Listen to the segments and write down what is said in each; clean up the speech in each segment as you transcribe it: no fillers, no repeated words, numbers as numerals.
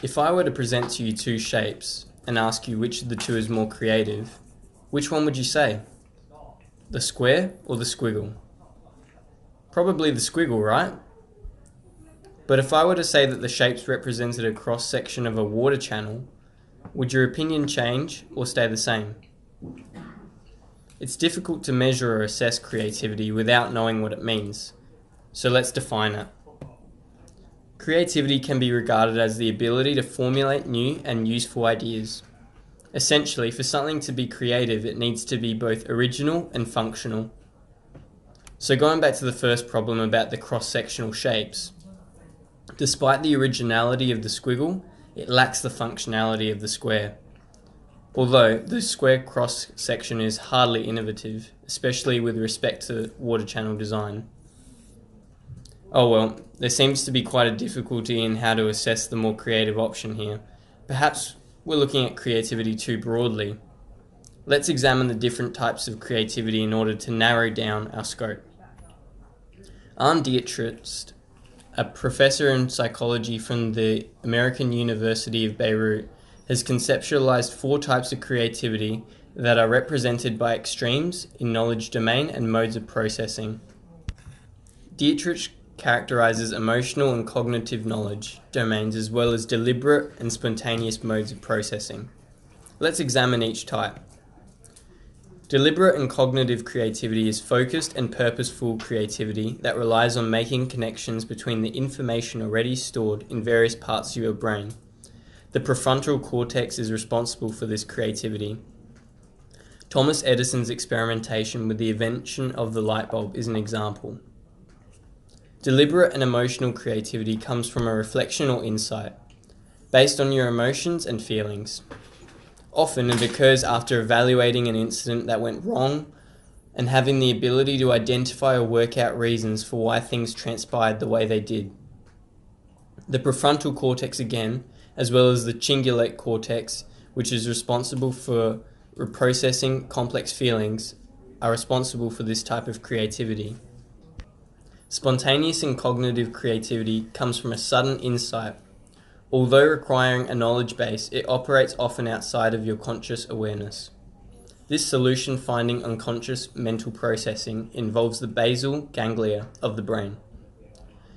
If I were to present to you two shapes and ask you which of the two is more creative, which one would you say? The square or the squiggle? Probably the squiggle, right? But if I were to say that the shapes represented a cross-section of a water channel, would your opinion change or stay the same? It's difficult to measure or assess creativity without knowing what it means, so let's define it. Creativity can be regarded as the ability to formulate new and useful ideas. Essentially, for something to be creative, it needs to be both original and functional. So going back to the first problem about the cross-sectional shapes, despite the originality of the squiggle, it lacks the functionality of the square. Although the square cross-section is hardly innovative, especially with respect to water channel design. Oh well, there seems to be quite a difficulty in how to assess the more creative option here. Perhaps we're looking at creativity too broadly. Let's examine the different types of creativity in order to narrow down our scope. Arne Dietrich, a professor in psychology from the American University of Beirut, has conceptualized 4 types of creativity that are represented by extremes in knowledge domain and modes of processing. Dietrich characterizes emotional and cognitive knowledge domains as well as deliberate and spontaneous modes of processing. Let's examine each type. Deliberate and cognitive creativity is focused and purposeful creativity that relies on making connections between the information already stored in various parts of your brain. The prefrontal cortex is responsible for this creativity. Thomas Edison's experimentation with the invention of the light bulb is an example. Deliberate and emotional creativity comes from a reflection or insight, based on your emotions and feelings. Often it occurs after evaluating an incident that went wrong and having the ability to identify or work out reasons for why things transpired the way they did. The prefrontal cortex again, as well as the cingulate cortex, which is responsible for processing complex feelings, are responsible for this type of creativity. Spontaneous and cognitive creativity comes from a sudden insight. Although requiring a knowledge base, it operates often outside of your conscious awareness. This solution-finding unconscious mental processing involves the basal ganglia of the brain.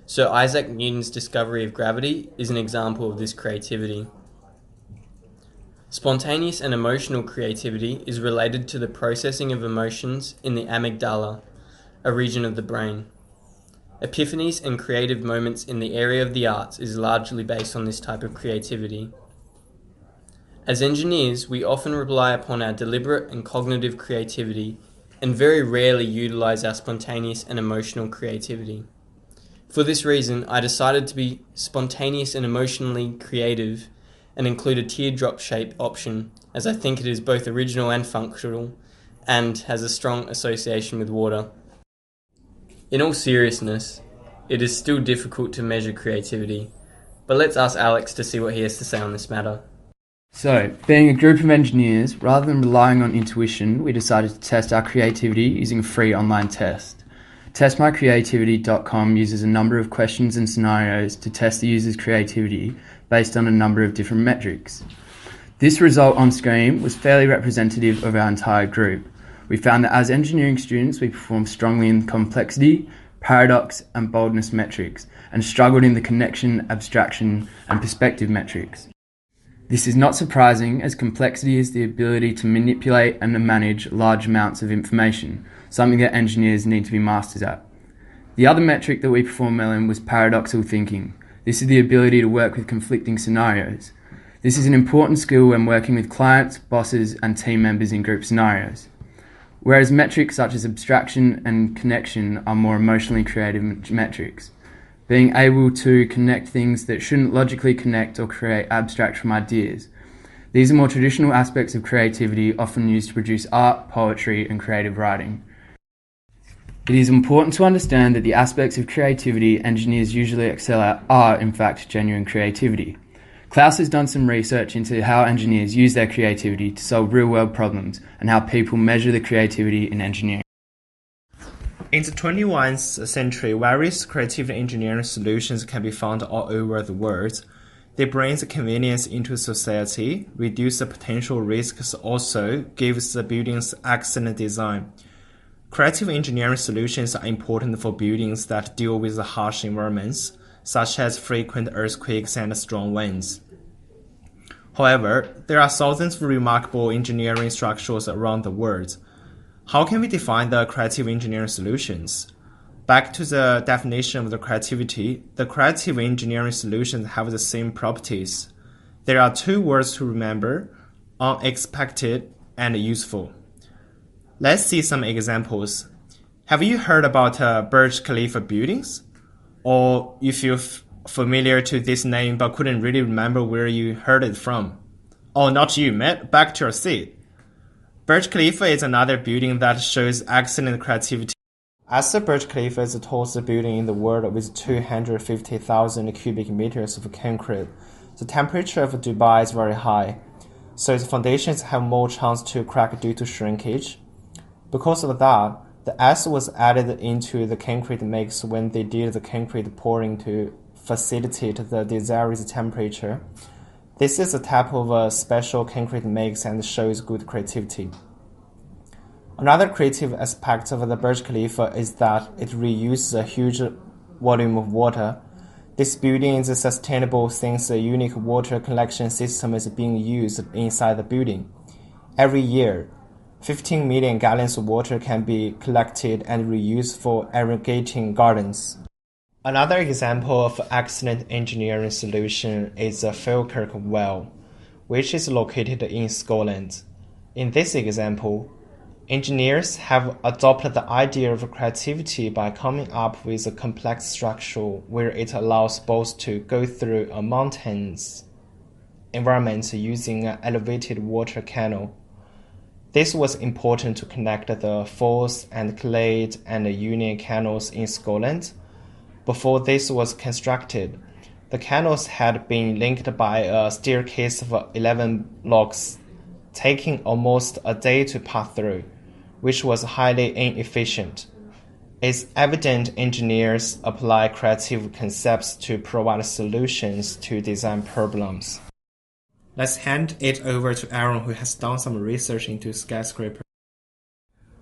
Sir Isaac Newton's discovery of gravity is an example of this creativity. Spontaneous and emotional creativity is related to the processing of emotions in the amygdala, a region of the brain. Epiphanies and creative moments in the area of the arts is largely based on this type of creativity. As engineers, we often rely upon our deliberate and cognitive creativity and very rarely utilize our spontaneous and emotional creativity. For this reason, I decided to be spontaneous and emotionally creative and include a teardrop shape option, as I think it is both original and functional and has a strong association with water. In all seriousness, it is still difficult to measure creativity, but let's ask Alex to see what he has to say on this matter. So, being a group of engineers, rather than relying on intuition, we decided to test our creativity using a free online test. TestMyCreativity.com uses a number of questions and scenarios to test the user's creativity based on a number of different metrics. This result on screen was fairly representative of our entire group. We found that as engineering students, we performed strongly in complexity, paradox, and boldness metrics, and struggled in the connection, abstraction, and perspective metrics. This is not surprising, as complexity is the ability to manipulate and manage large amounts of information, something that engineers need to be masters at. The other metric that we performed well in was paradoxical thinking. This is the ability to work with conflicting scenarios. This is an important skill when working with clients, bosses, and team members in group scenarios. Whereas metrics such as abstraction and connection are more emotionally creative metrics. Being able to connect things that shouldn't logically connect or create abstract from ideas. These are more traditional aspects of creativity often used to produce art, poetry, and creative writing. It is important to understand that the aspects of creativity engineers usually excel at are, in fact, genuine creativity. Klaus has done some research into how engineers use their creativity to solve real-world problems and how people measure the creativity in engineering. In the 21st century, various creative engineering solutions can be found all over the world. They bring the convenience into society, reduce the potential risks, also gives the buildings excellent design. Creative engineering solutions are important for buildings that deal with harsh environments, such as frequent earthquakes and strong winds. However, there are thousands of remarkable engineering structures around the world. How can we define the creative engineering solutions? Back to the definition of the creative engineering solutions have the same properties. There are two words to remember: unexpected and useful. Let's see some examples. Have you heard about Burj Khalifa buildings? Or you feel familiar to this name but couldn't really remember where you heard it from? Oh, not you, Matt. Back to your seat. Burj Khalifa is another building that shows excellent creativity. As the Burj Khalifa is the tallest building in the world with 250,000 cubic meters of concrete, the temperature of Dubai is very high, so its foundations have more chance to crack due to shrinkage. Because of that, the acid was added into the concrete mix when they did the concrete pouring to facilitate the desired temperature. This is a type of a special concrete mix and shows good creativity. Another creative aspect of the Burj Khalifa is that it reuses a huge volume of water. This building is sustainable since a unique water collection system is being used inside the building. Every year, 15 million gallons of water can be collected and reused for irrigating gardens. Another example of excellent engineering solution is the Falkirk Well, which is located in Scotland. In this example, engineers have adopted the idea of creativity by coming up with a complex structure where it allows boats to go through a mountainous environment using an elevated water canal. This was important to connect the Forth and Clyde and Union canals in Scotland. Before this was constructed, the canals had been linked by a staircase of 11 blocks, taking almost a day to pass through, which was highly inefficient. It's evident engineers apply creative concepts to provide solutions to design problems. Let's hand it over to Aaron, who has done some research into skyscrapers.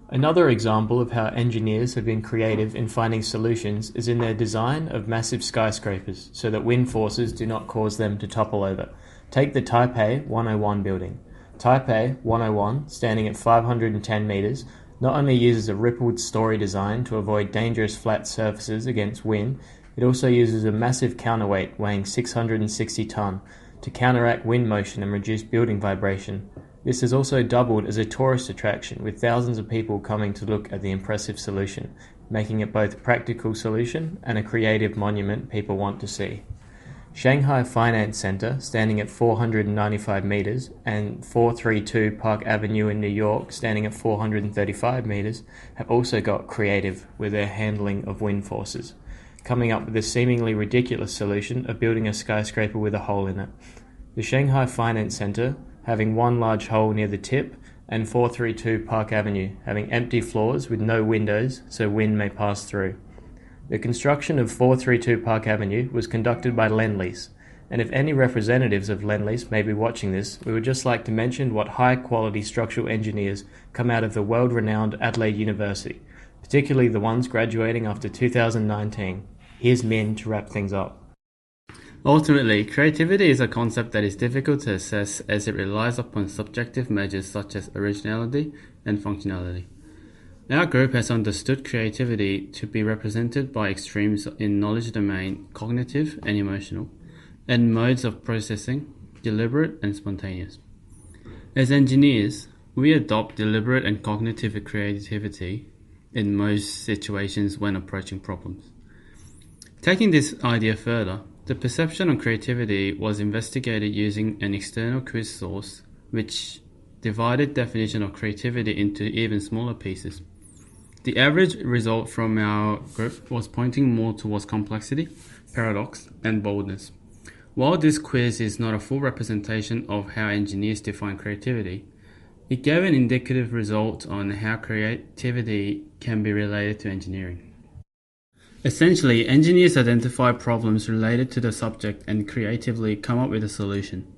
Another example of how engineers have been creative in finding solutions is in their design of massive skyscrapers so that wind forces do not cause them to topple over. Take the Taipei 101 building. Taipei 101, standing at 510 meters, not only uses a rippled story design to avoid dangerous flat surfaces against wind, it also uses a massive counterweight weighing 660 ton to counteract wind motion and reduce building vibration. This has also doubled as a tourist attraction, with thousands of people coming to look at the impressive solution, making it both a practical solution and a creative monument people want to see. Shanghai Finance Center, standing at 495 meters, and 432 Park Avenue in New York, standing at 435 meters, have also got creative with their handling of wind forces, coming up with the seemingly ridiculous solution of building a skyscraper with a hole in it. The Shanghai Finance Center having one large hole near the tip, and 432 Park Avenue having empty floors with no windows so wind may pass through. The construction of 432 Park Avenue was conducted by Lendlease, and if any representatives of Lendlease may be watching this, we would just like to mention what high-quality structural engineers come out of the world-renowned Adelaide University, particularly the ones graduating after 2019. Here's Min to wrap things up. Ultimately, creativity is a concept that is difficult to assess as it relies upon subjective measures such as originality and functionality. Our group has understood creativity to be represented by extremes in knowledge domain, cognitive and emotional, and modes of processing, deliberate and spontaneous. As engineers, we adopt deliberate and cognitive creativity in most situations when approaching problems. Taking this idea further, the perception of creativity was investigated using an external quiz source which divided definition of creativity into even smaller pieces. The average result from our group was pointing more towards complexity, paradox, and boldness. While this quiz is not a full representation of how engineers define creativity, it gave an indicative result on how creativity can be related to engineering. Essentially, engineers identify problems related to the subject and creatively come up with a solution.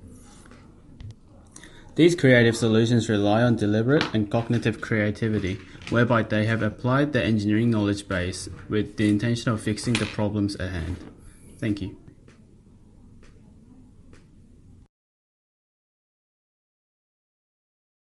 These creative solutions rely on deliberate and cognitive creativity, whereby they have applied their engineering knowledge base with the intention of fixing the problems at hand. Thank you.